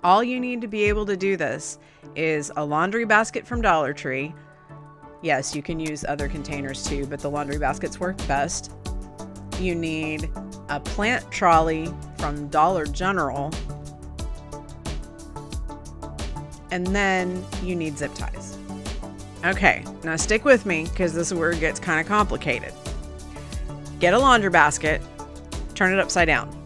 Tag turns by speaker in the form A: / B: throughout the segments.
A: All you need to be able to do this is a laundry basket from Dollar Tree. Yes, you can use other containers too, but the laundry baskets work best. You need a plant trolley from Dollar General. And then you need zip ties. Okay, now stick with me because this is where it gets kind of complicated. Get a laundry basket, turn it upside down.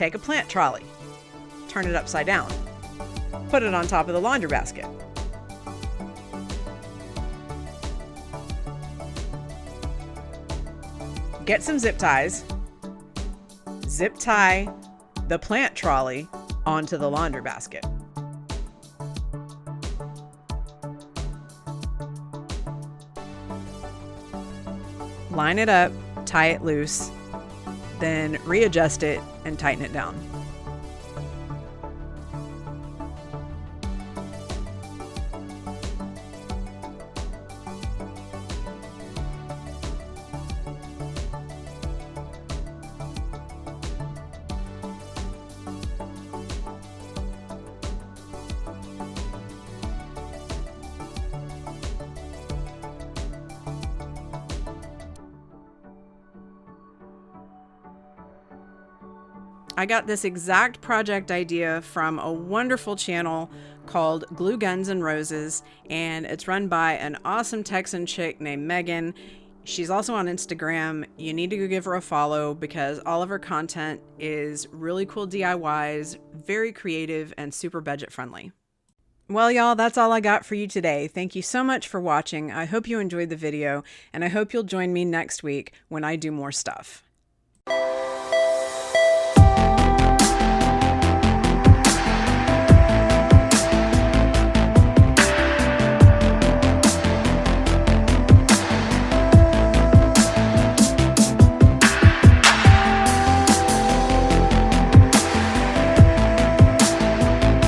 A: Take a plant trolley, turn it upside down, put it on top of the laundry basket. Get some zip ties, zip tie the plant trolley onto the laundry basket. Line it up, tie it loose, then readjust it and tighten it down. I got this exact project idea from a wonderful channel called Glue Guns and Roses, and it's run by an awesome Texan chick named Megan. She's also on Instagram. You need to go give her a follow because all of her content is really cool DIYs, very creative, and super budget friendly. Well, y'all, that's all I got for you today. Thank you so much for watching. I hope you enjoyed the video, and I hope you'll join me next week when I do more stuff.